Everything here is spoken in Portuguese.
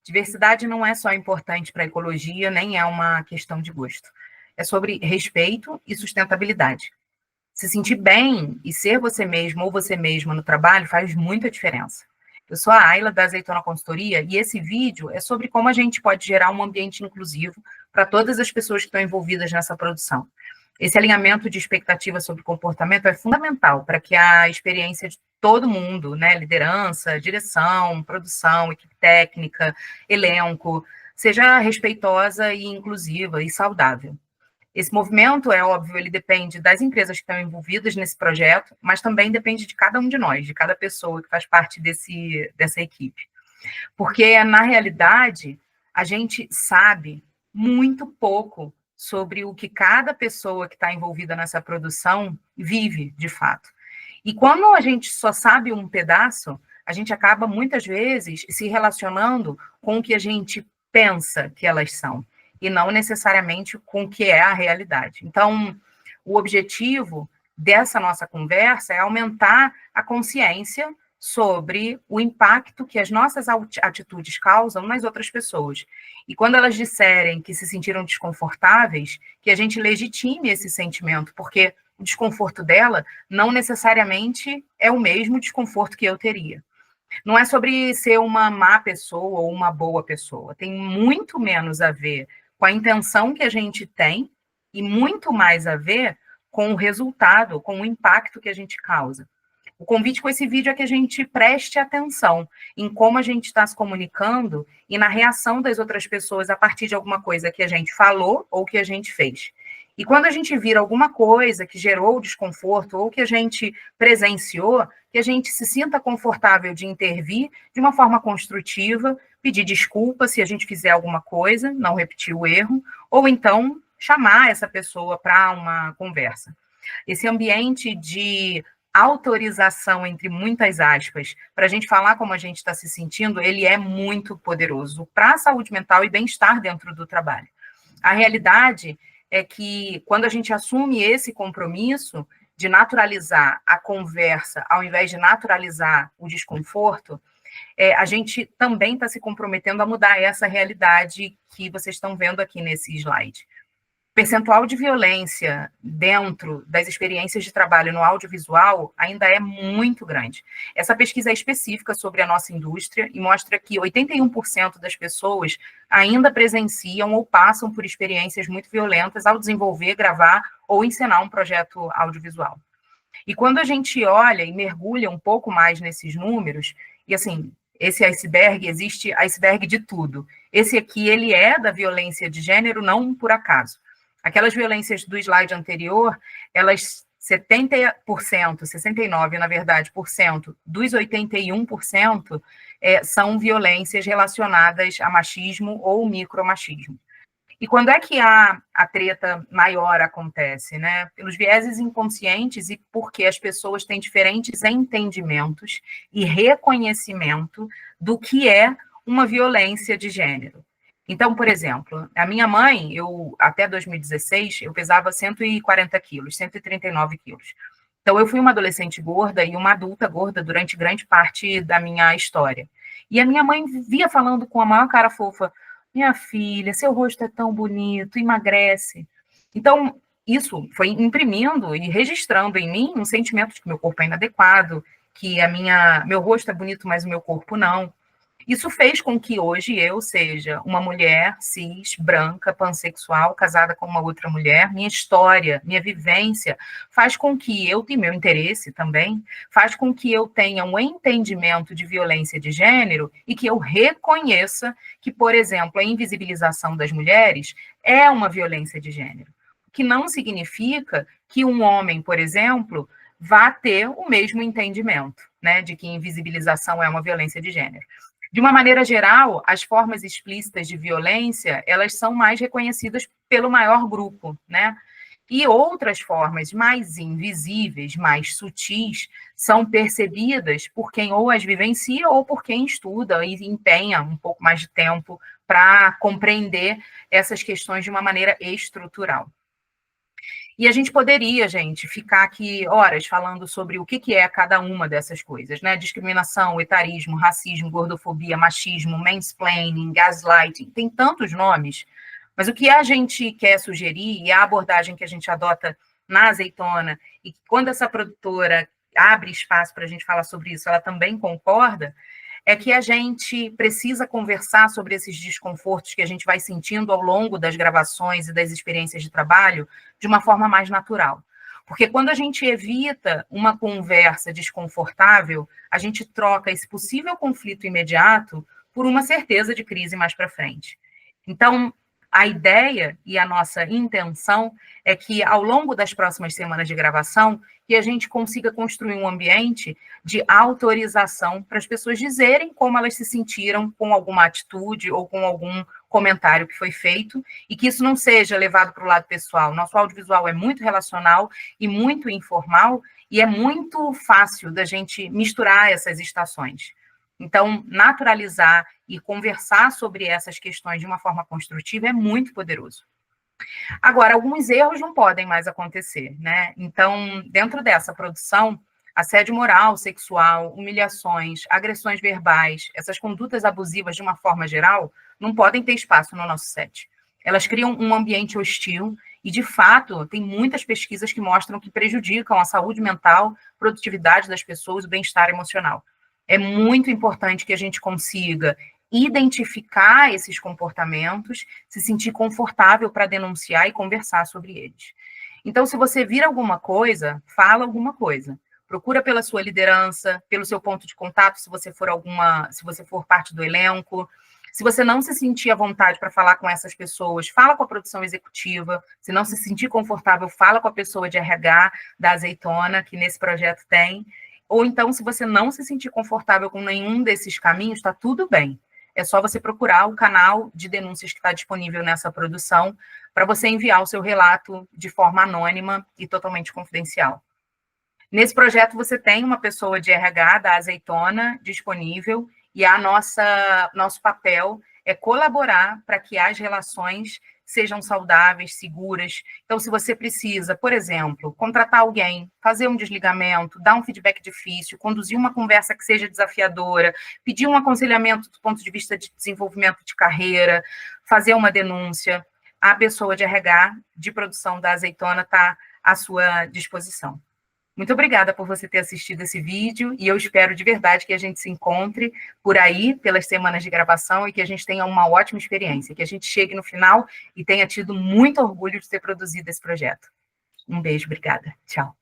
Diversidade não é só importante para a ecologia, nem é uma questão de gosto. É sobre respeito e sustentabilidade. Se sentir bem e ser você mesmo ou você mesma no trabalho faz muita diferença. Eu sou a Ayla, da Azeitona Consultoria, e esse vídeo é sobre como a gente pode gerar um ambiente inclusivo para todas as pessoas que estão envolvidas nessa produção. Esse alinhamento de expectativa sobre comportamento é fundamental para que a experiência de todo mundo, né, liderança, direção, produção, equipe técnica, elenco, seja respeitosa e inclusiva e saudável. Esse movimento, é óbvio, ele depende das empresas que estão envolvidas nesse projeto, mas também depende de cada um de nós, de cada pessoa que faz parte dessa equipe. Porque, na realidade, a gente sabe muito pouco sobre o que cada pessoa que está envolvida nessa produção vive, de fato. E quando a gente só sabe um pedaço, a gente acaba, muitas vezes, se relacionando com o que a gente pensa que elas são, e não necessariamente com o que é a realidade. Então, o objetivo dessa nossa conversa é aumentar a consciência sobre o impacto que as nossas atitudes causam nas outras pessoas. E quando elas disserem que se sentiram desconfortáveis, que a gente legitime esse sentimento, porque o desconforto dela não necessariamente é o mesmo desconforto que eu teria. Não é sobre ser uma má pessoa ou uma boa pessoa. Tem muito menos a ver com a intenção que a gente tem e muito mais a ver com o resultado, com o impacto que a gente causa. O convite com esse vídeo é que a gente preste atenção em como a gente está se comunicando e na reação das outras pessoas a partir de alguma coisa que a gente falou ou que a gente fez. E quando a gente vira alguma coisa que gerou desconforto ou que a gente presenciou, que a gente se sinta confortável de intervir de uma forma construtiva, pedir desculpa se a gente fizer alguma coisa, não repetir o erro, ou então chamar essa pessoa para uma conversa. Esse ambiente de autorização, entre muitas aspas, para a gente falar como a gente está se sentindo, ele é muito poderoso para a saúde mental e bem-estar dentro do trabalho. A realidade é que, quando a gente assume esse compromisso de naturalizar a conversa, ao invés de naturalizar o desconforto, a gente também está se comprometendo a mudar essa realidade que vocês estão vendo aqui nesse slide. O percentual de violência dentro das experiências de trabalho no audiovisual ainda é muito grande. Essa pesquisa é específica sobre a nossa indústria e mostra que 81% das pessoas ainda presenciam ou passam por experiências muito violentas ao desenvolver, gravar ou encenar um projeto audiovisual. E quando a gente olha e mergulha um pouco mais nesses números, e assim, esse iceberg, existe iceberg de tudo. Esse aqui, ele é da violência de gênero, não por acaso. Aquelas violências do slide anterior, elas 70%, 69%, na verdade, dos 81% são violências relacionadas a machismo ou micromachismo. E quando é que a treta maior acontece, né? Pelos vieses inconscientes e porque as pessoas têm diferentes entendimentos e reconhecimento do que é uma violência de gênero. Então, por exemplo, a minha mãe, até 2016, eu pesava 140 quilos, 139 quilos. Então, eu fui uma adolescente gorda e uma adulta gorda durante grande parte da minha história. E a minha mãe via falando com a maior cara fofa: minha filha, seu rosto é tão bonito, emagrece. Então, isso foi imprimindo e registrando em mim um sentimento de que meu corpo é inadequado, que meu rosto é bonito, mas o meu corpo não. Isso fez com que hoje eu seja uma mulher cis, branca, pansexual, casada com uma outra mulher. Minha história, minha vivência faz com que eu tenha meu interesse também, faz com que eu tenha um entendimento de violência de gênero e que eu reconheça que, por exemplo, a invisibilização das mulheres é uma violência de gênero. O que não significa que um homem, por exemplo, vá ter o mesmo entendimento, né, de que invisibilização é uma violência de gênero. De uma maneira geral, as formas explícitas de violência, elas são mais reconhecidas pelo maior grupo, né? E outras formas mais invisíveis, mais sutis, são percebidas por quem ou as vivencia ou por quem estuda e empenha um pouco mais de tempo para compreender essas questões de uma maneira estrutural. E a gente poderia, gente, ficar aqui horas falando sobre o que é cada uma dessas coisas, né? Discriminação, etarismo, racismo, gordofobia, machismo, mansplaining, gaslighting, tem tantos nomes, mas o que a gente quer sugerir e a abordagem que a gente adota na Azeitona, e quando essa produtora abre espaço para a gente falar sobre isso, ela também concorda, é que a gente precisa conversar sobre esses desconfortos que a gente vai sentindo ao longo das gravações e das experiências de trabalho de uma forma mais natural. Porque quando a gente evita uma conversa desconfortável, a gente troca esse possível conflito imediato por uma certeza de crise mais para frente. Então, a ideia e a nossa intenção é que, ao longo das próximas semanas de gravação, que a gente consiga construir um ambiente de autorização para as pessoas dizerem como elas se sentiram com alguma atitude ou com algum comentário que foi feito, e que isso não seja levado para o lado pessoal. Nosso audiovisual é muito relacional e muito informal, e é muito fácil da gente misturar essas estações. Então, naturalizar e conversar sobre essas questões de uma forma construtiva é muito poderoso. Agora, alguns erros não podem mais acontecer, né? Então, dentro dessa produção, assédio moral, sexual, humilhações, agressões verbais, essas condutas abusivas de uma forma geral, não podem ter espaço no nosso set. Elas criam um ambiente hostil e, de fato, tem muitas pesquisas que mostram que prejudicam a saúde mental, produtividade das pessoas, o bem-estar emocional. É muito importante que a gente consiga identificar esses comportamentos, se sentir confortável para denunciar e conversar sobre eles. Então, se você vir alguma coisa, fala alguma coisa. Procura pela sua liderança, pelo seu ponto de contato, se você for parte do elenco. Se você não se sentir à vontade para falar com essas pessoas, fala com a produção executiva. Se não se sentir confortável, fala com a pessoa de RH da Azeitona, que nesse projeto tem. Ou então, se você não se sentir confortável com nenhum desses caminhos, está tudo bem. É só você procurar o canal de denúncias que está disponível nessa produção para você enviar o seu relato de forma anônima e totalmente confidencial. Nesse projeto, você tem uma pessoa de RH da Azeitona disponível e nosso papel é colaborar para que as relações sejam saudáveis, seguras. Então, se você precisa, por exemplo, contratar alguém, fazer um desligamento, dar um feedback difícil, conduzir uma conversa que seja desafiadora, pedir um aconselhamento do ponto de vista de desenvolvimento de carreira, fazer uma denúncia, a pessoa de RH de produção da Azeitona está à sua disposição. Muito obrigada por você ter assistido esse vídeo e eu espero de verdade que a gente se encontre por aí, pelas semanas de gravação, e que a gente tenha uma ótima experiência, que a gente chegue no final e tenha tido muito orgulho de ter produzido esse projeto. Um beijo, obrigada. Tchau.